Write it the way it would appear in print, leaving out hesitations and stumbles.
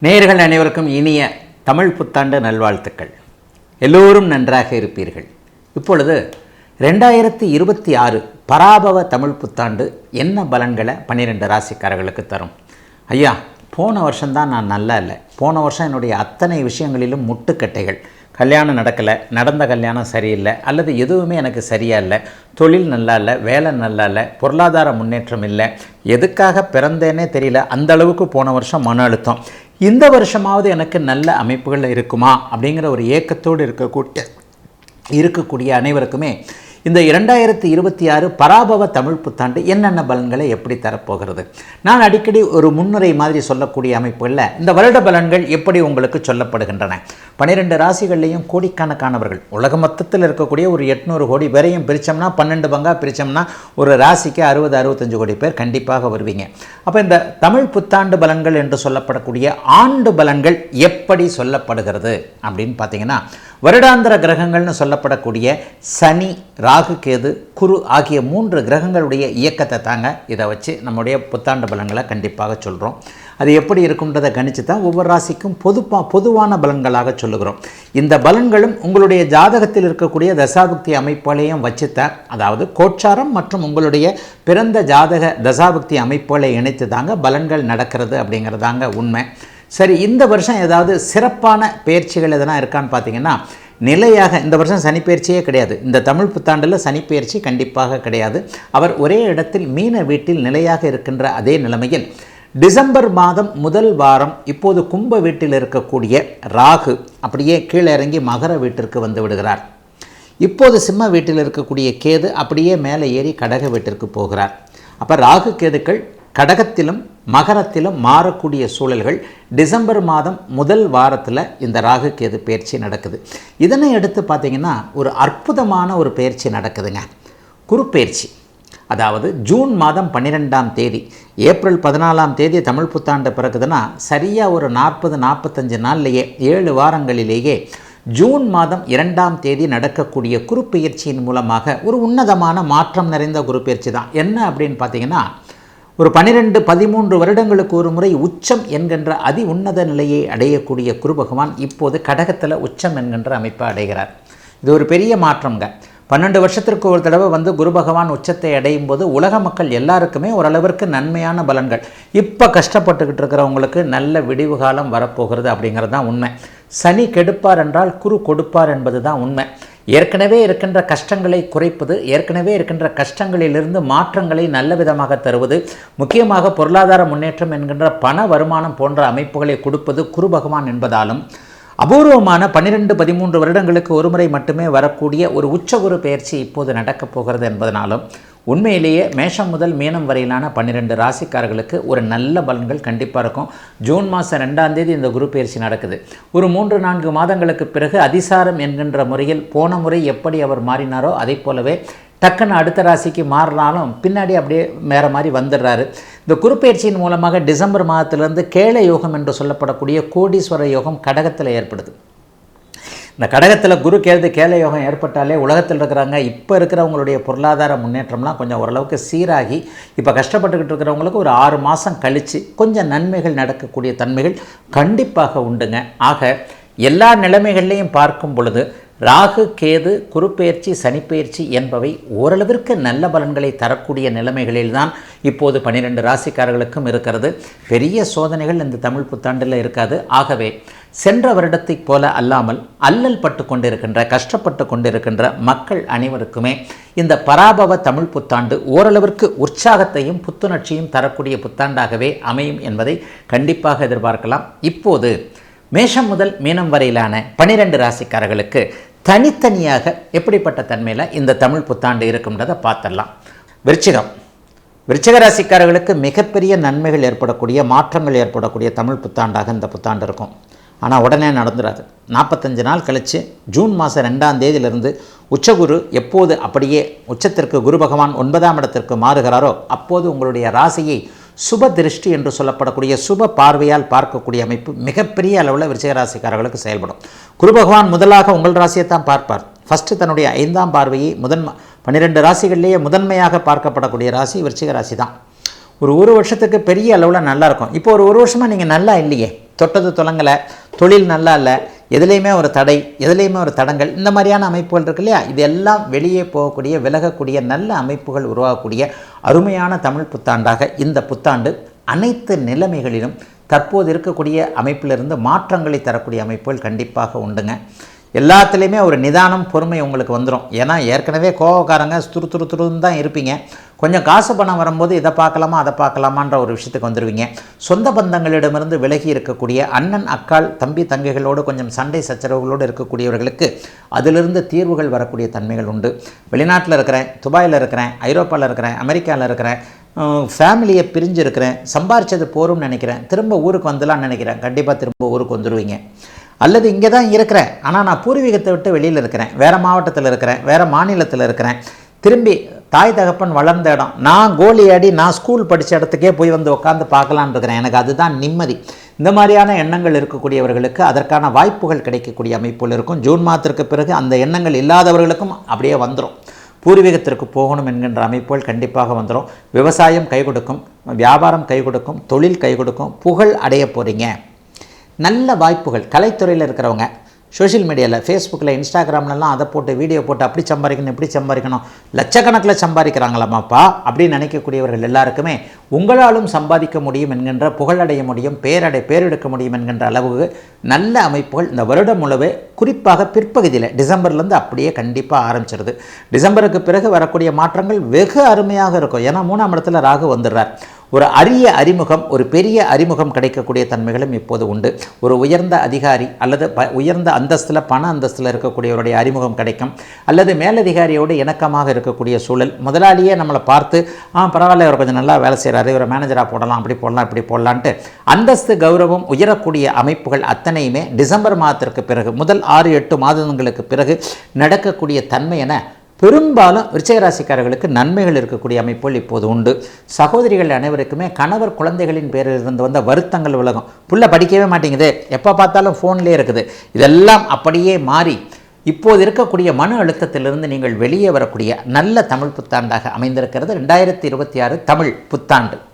நேயர்கள் அனைவருக்கும் இனிய தமிழ் புத்தாண்டு நல்வாழ்த்துக்கள். எல்லோரும் நன்றாக இருப்பீர்கள். இப்பொழுது 2026 பராபவ தமிழ் புத்தாண்டு என்ன பலன்களை 12 ராசிக்காரர்களுக்கு தரும்? ஐயா, போன வருஷம்தான் நான் நல்லா இல்லை. போன வருஷம் என்னுடைய அத்தனை விஷயங்களிலும் முட்டுக்கட்டைகள். கல்யாணம் நடக்கலை, நடந்த கல்யாணம் சரியில்லை, அல்லது எதுவுமே எனக்கு சரியாக இல்லை, தொழில் நல்லா இல்லை, வேலை நல்லா இல்லை, பொருளாதார முன்னேற்றம் இல்லை, எதுக்காக பிறந்தேனே தெரியல, அந்த அளவுக்கு போன வருஷம் மன அழுத்தம். இந்த வருஷமாவது எனக்கு நல்ல அமைப்புகள் இருக்குமா அப்படிங்கிற ஒரு ஏக்கத்தோடு இருக்கக்கூடிய அனைவருக்குமே இந்த 2026 பராபவ தமிழ் புத்தாண்டு என்னென்ன பலன்களை எப்படி தரப்போகிறது? நான் அடிக்கடி ஒரு முன்னுரை மாதிரி சொல்லக்கூடிய அமைப்புகளில் இந்த வருட பலன்கள் எப்படி உங்களுக்கு சொல்லப்படுகின்றன. 12 ராசிகள்லையும் கோடிக்கணக்கானவர்கள், உலக மொத்தத்தில் இருக்கக்கூடிய ஒரு 800 கோடி பேரையும் பிரித்தோம்னா 12 பங்காக பிரித்தோம்னா ஒரு ராசிக்கு 60-65 கோடி பேர் கண்டிப்பாக வருவீங்க. அப்போ இந்த தமிழ் புத்தாண்டு பலன்கள் என்று சொல்லப்படக்கூடிய ஆண்டு பலன்கள் எப்படி சொல்லப்படுகிறது அப்படின்னு பார்த்தீங்கன்னா, வருடாந்திர கிரகங்கள்னு சொல்லப்படக்கூடிய சனி, ராகு, கேது, குரு ஆகிய 3 கிரகங்களுடைய இயக்கத்தை தாங்க இதை வச்சு நம்முடைய புத்தாண்டு பலன்களை கண்டிப்பாக சொல்கிறோம். அது எப்படி இருக்குன்றதை கணிச்சு தான் ஒவ்வொரு ராசிக்கும் பொதுவான பலன்களாக சொல்லுகிறோம். இந்த பலன்களும் உங்களுடைய ஜாதகத்தில் இருக்கக்கூடிய தசாபுக்தி அமைப்புகளையும் வச்சுத்தான், அதாவது கோட்சாரம் மற்றும் உங்களுடைய பிறந்த ஜாதக தசாபுக்தி அமைப்புகளை இணைத்து தாங்க பலன்கள் நடக்கிறது அப்படிங்கிறதாங்க உண்மை. சரி, இந்த வருஷம் ஏதாவது சிறப்பான பயிற்சிகள் எதனா இருக்கான்னு பார்த்தீங்கன்னா, நிலையாக இந்த வருஷம் சனிப்பெயர்ச்சியே கிடையாது. இந்த தமிழ் புத்தாண்டில் சனிப்பெயர்ச்சி கண்டிப்பாக கிடையாது. அவர் ஒரே இடத்தில் மீன வீட்டில் நிலையாக இருக்கின்ற அதே நிலைமையில் டிசம்பர் மாதம் முதல் வாரம் இப்போது கும்ப வீட்டில் இருக்கக்கூடிய ராகு அப்படியே கீழே இறங்கி மகர வீட்டிற்கு வந்து விடுகிறார். இப்போது சிம்ம வீட்டில் இருக்கக்கூடிய கேது அப்படியே மேலே ஏறி கடக வீட்டிற்கு போகிறார். அப்போ ராகு கேதுக்கள் கடகத்திலும் மகரத்திலும் மாறக்கூடிய சூழல்கள் டிசம்பர் மாதம் முதல் வாரத்தில் இந்த ராகு கேது பயிற்சி நடக்குது. இதனை எடுத்து பார்த்திங்கன்னா ஒரு அற்புதமான ஒரு பயிற்சி நடக்குதுங்க, குரு பயிற்சி. அதாவது ஜூன் மாதம் 12ஆம் தேதி, ஏப்ரல் 14ஆம் தேதி தமிழ் புத்தாண்டு பிறகுதுன்னா சரியாக ஒரு 40-45 நாள்லேயே 7 வாரங்களிலேயே ஜூன் மாதம் 2ஆம் தேதி நடக்கக்கூடிய குரு பயிற்சியின் மூலமாக ஒரு உன்னதமான மாற்றம் நிறைந்த குரு பயிற்சி தான். என்ன அப்படின்னு பார்த்தீங்கன்னா, ஒரு 12-13 வருடங்களுக்கு ஒரு முறை உச்சம் என்கின்ற அதி உன்னத நிலையை அடையக்கூடிய குரு பகவான் இப்போது கடகத்தில் உச்சம் என்கின்ற அமைப்பை அடைகிறார். இது ஒரு பெரிய மாற்றம்ங்க. 12 வருஷத்திற்கு ஒரு தடவை வந்து குரு பகவான் உச்சத்தை அடையும் போது உலக மக்கள் எல்லாருக்குமே ஓரளவிற்கு நன்மையான பலன்கள். இப்போ கஷ்டப்பட்டுக்கிட்டு இருக்கிறவங்களுக்கு நல்ல விடிவு காலம் வரப்போகிறது அப்படிங்கிறது தான் உண்மை. சனி கெடுப்பார் என்றால் குரு கொடுப்பார் என்பது தான் உண்மை. ஏற்கனவே இருக்கின்ற கஷ்டங்களை குறைப்பது, ஏற்கனவே இருக்கின்ற கஷ்டங்களிலிருந்து மாற்றங்களை நல்ல விதமாக தருவது, முக்கியமாக பொருளாதார முன்னேற்றம் என்கின்ற பண வருமானம் போன்ற அமைப்புகளை கொடுப்பது குரு பகவான் என்பதாலும், அபூர்வமான 12-13 வருடங்களுக்கு ஒரு முறை மட்டுமே வரக்கூடிய ஒரு உச்சகுரு பயிற்சி இப்போது நடக்கப் போகிறது என்பதனாலும் உண்மையிலேயே மேஷம் முதல் மீனம் வரையிலான 12 ராசிக்காரர்களுக்கு ஒரு நல்ல பலன்கள் கண்டிப்பாக இருக்கும். ஜூன் மாதம் 2ஆம் தேதி இந்த குரு பயிற்சி நடக்குது. ஒரு 3-4 மாதங்களுக்கு பிறகு அதிசாரம் என்கின்ற முறையில் போன முறை எப்படி அவர் மாறினாரோ அதை போலவே டக்குன்னு அடுத்த ராசிக்கு மாறினாலும் பின்னாடி அப்படியே வேறு மாதிரி வந்துடுறாரு. இந்த குரு பயிற்சியின் மூலமாக டிசம்பர் மாதத்திலிருந்து கேள யோகம் என்று சொல்லப்படக்கூடிய கோடீஸ்வர யோகம் கடகத்தில் ஏற்படுது. இந்த கடகத்தில் குரு கேள யோகம் ஏற்பட்டாலே உலகத்தில் இருக்கிறாங்க இப்போ இருக்கிறவங்களுடைய பொருளாதார முன்னேற்றம்லாம் கொஞ்சம் ஓரளவுக்கு சீராகி இப்போ கஷ்டப்பட்டுக்கிட்டு இருக்கிறவங்களுக்கு ஒரு 6 மாதம் கழித்து கொஞ்சம் நன்மைகள் நடக்கக்கூடிய தன்மைகள் கண்டிப்பாக உண்டுங்க. ஆக எல்லா நிலைமைகள்லையும் பார்க்கும் பொழுது ராகு கேது குருப்பெயர்ச்சி சனிப்பெயர்ச்சி என்பவை ஓரளவிற்கு நல்ல பலன்களை தரக்கூடிய நிலைமைகளில்தான் இப்போது 12 ராசிக்காரர்களுக்கும் இருக்கிறது. பெரிய சோதனைகள் இந்த தமிழ் புத்தாண்டில் இருக்காது. ஆகவே சென்ற வருடத்தைப் போல அல்லாமல் அல்லல் பட்டு கொண்டிருக்கின்ற கஷ்டப்பட்டு கொண்டிருக்கின்ற மக்கள் அனைவருக்குமே இந்த பராபவ தமிழ் புத்தாண்டு ஓரளவிற்கு உற்சாகத்தையும் புத்துணர்ச்சியும் தரக்கூடிய புத்தாண்டாகவே அமையும் என்பதை கண்டிப்பாக எதிர்பார்க்கலாம். இப்போது மேஷம் முதல் மீனம் வரையிலான 12 ராசிக்காரர்களுக்கு தனித்தனியாக எப்படிப்பட்ட தன்மையில் இந்த தமிழ் புத்தாண்டு இருக்கும்ன்றதை பார்த்துடலாம். விருச்சிக ராசிக்காரர்களுக்கு மிகப்பெரிய நன்மைகள் ஏற்படக்கூடிய மாற்றங்கள் ஏற்படக்கூடிய தமிழ் புத்தாண்டாக இந்த புத்தாண்டு இருக்கும். ஆனால் உடனே நடந்துடாது. 45 நாள் கழித்து ஜூன் மாதம் 2ஆம் தேதியிலிருந்து உச்சகுரு எப்போது அப்படியே உச்சத்திற்கு குரு பகவான் 9ஆம் இடத்திற்கு மாறுகிறாரோ அப்போது உங்களுடைய ராசியை சுப திருஷ்டி என்று சொல்லப்படக்கூடிய சுப பார்வையால் பார்க்கக்கூடிய அமைப்பு மிகப்பெரிய அளவில் விருச்சிக ராசிக்காரர்களுக்கு செயல்படும். குரு பகவான் முதலாக உங்கள் ராசியை தான் பார்ப்பார். ஃபஸ்ட்டு தன்னுடைய 5ஆம் பார்வையை 12 ராசிகளிலேயே முதன்மையாக பார்க்கப்படக்கூடிய ராசி விருச்சிக ராசி தான். ஒரு வருஷத்துக்கு பெரிய அளவில் நல்லாயிருக்கும். இப்போ ஒரு வருஷமாக நீங்கள் நல்லா இல்லையே, தொட்டது தொடங்கலை, தொழில் நல்லா இல்லை, எதுலேயுமே ஒரு தடை, எதுலேயுமே ஒரு தடங்கள், இந்த மாதிரியான அமைப்புகள் இருக்கு இல்லையா, இதெல்லாம் வெளியே போகக்கூடிய விலகக்கூடிய நல்ல அமைப்புகள் உருவாகக்கூடிய அருமையான தமிழ் புத்தாண்டாக இந்த புத்தாண்டு அனைத்து நிலைமைகளிலும் தற்போது இருக்கக்கூடிய அமைப்பிலிருந்து மாற்றங்களை தரக்கூடிய அமைப்புகள் கண்டிப்பாக உண்டுங்க. எல்லாத்துலேயுமே ஒரு நிதானம், பொறுமை உங்களுக்கு வந்துடும். ஏன்னா ஏற்கனவே கோவக்காரங்க துருன்னு தான் இருப்பீங்க. கொஞ்சம் காசு பணம் வரும்போது இதை பார்க்கலாமா அதை பார்க்கலாமான்ற ஒரு விஷயத்துக்கு வந்துடுவீங்க. சொந்த பந்தங்களிடமிருந்து விலகி இருக்கக்கூடிய அண்ணன் அக்காள் தம்பி தங்கைகளோடு கொஞ்சம் சண்டை சச்சரவுகளோடு இருக்கக்கூடியவர்களுக்கு அதிலிருந்து தீர்வுகள் வரக்கூடிய தன்மைகள் உண்டு. வெளிநாட்டில் இருக்கிறேன், துபாயில் இருக்கிறேன், ஐரோப்பாவில் இருக்கிறேன், அமெரிக்காவில் இருக்கிறேன், ஃபேமிலியை பிரிஞ்சு இருக்கிறேன், சம்பாரிச்சது போரும்னு நினைக்கிறேன், திரும்ப ஊருக்கு வந்துடலான்னு நினைக்கிறேன், கண்டிப்பாக திரும்ப ஊருக்கு வந்துடுவீங்க. அல்லது இங்கே தான் இருக்கிறேன், ஆனால் நான் பூர்வீகத்தை விட்டு வெளியில் இருக்கிறேன், வேறு மாவட்டத்தில் இருக்கிறேன், வேறு மாநிலத்தில் இருக்கிறேன், திரும்பி தாய் தகப்பன் வளர்ந்த இடம், நான் கோலி ஆடி நான் ஸ்கூல் படித்த இடத்துக்கே போய் வந்து உட்காந்து பார்க்கலான்னு இருக்கிறேன், எனக்கு அதுதான் நிம்மதி. இந்த மாதிரியான எண்ணங்கள் இருக்கக்கூடியவர்களுக்கு அதற்கான வாய்ப்புகள் கிடைக்கக்கூடிய அமைப்புகள் இருக்கும். ஜூன் மாதத்திற்கு பிறகு அந்த எண்ணங்கள் இல்லாதவர்களுக்கும் அப்படியே வந்துடும். பூர்வீகத்திற்கு போகணும் என்கின்ற அமைப்புகள் கண்டிப்பாக வந்துடும். விவசாயம் கை கொடுக்கும், வியாபாரம் கை கொடுக்கும், தொழில் கை கொடுக்கும், புகழ் அடைய போகிறீங்க. நல்ல வாய்ப்புகள் கலைத்துறையில் இருக்கிறவங்க சோஷியல் மீடியாவில், ஃபேஸ்புக்கில், இன்ஸ்டாகிராம்லலாம் அதை போட்டு வீடியோ போட்டு அப்படி சம்பாதிக்கணும் இப்படி சம்பாதிக்கணும், லட்சக்கணக்கில் சம்பாதிக்கிறாங்களாமாப்பா அப்படின்னு நினைக்கக்கூடியவர்கள் எல்லாருக்குமே உங்களாலும் சம்பாதிக்க முடியும் என்கின்ற, புகழடைய முடியும், பேரெடுக்க முடியும் என்கின்ற அளவுக்கு நல்ல அமைப்புகள் இந்த வருடம் முழுவே, குறிப்பாக பிற்பகுதியில் டிசம்பர்லேருந்து அப்படியே கண்டிப்பாக ஆரம்பிச்சிருது. டிசம்பருக்கு பிறகு வரக்கூடிய மாற்றங்கள் வெகு அருமையாக இருக்கும். ஏன்னா 3ஆம் இடத்துல ராகு வந்துடுறார். ஒரு அரிய அறிமுகம், ஒரு பெரிய அறிமுகம் கிடைக்கக்கூடிய தன்மைகளும் இப்போது உண்டு. ஒரு உயர்ந்த அதிகாரி அல்லது உயர்ந்த அந்தஸ்தில், பண அந்தஸ்தில் இருக்கக்கூடியவருடைய அறிமுகம் கிடைக்கும். அல்லது மேலதிகாரியோடு இணக்கமாக இருக்கக்கூடிய சூழல், முதலாளியே நம்மளை பார்த்து பரவாயில்ல இவர் கொஞ்சம் நல்லா வேலை செய்கிறாரு, இவரை மேனேஜராக போடலாம், அப்படி போடலாம் இப்படி போடலான்ட்டு அந்தஸ்து கௌரவம் உயரக்கூடிய அமைப்புகள் அத்தனையுமே டிசம்பர் மாதத்திற்கு பிறகு, முதல் 6-8 மாதங்களுக்கு பிறகு நடக்கக்கூடிய தன்மை என பெரும்பாலும் விருச்சிகராசிக்காரர்களுக்கு நன்மைகள் இருக்கக்கூடிய அமைப்புகள் இப்போது உண்டு. சகோதரிகள் அனைவருக்குமே கணவர் குழந்தைகளின் பேரில் இருந்து வந்த வருத்தங்கள் விலகும். புள்ள படிக்கவே மாட்டேங்குது, எப்போ பார்த்தாலும் ஃபோன்லேயே இருக்குது, இதெல்லாம் அப்படியே மாறி இப்போது இருக்கக்கூடிய மன அழுத்தத்திலிருந்து நீங்கள் வெளியே வரக்கூடிய நல்ல தமிழ் புத்தாண்டாக அமைந்திருக்கிறது 2026 தமிழ் புத்தாண்டு.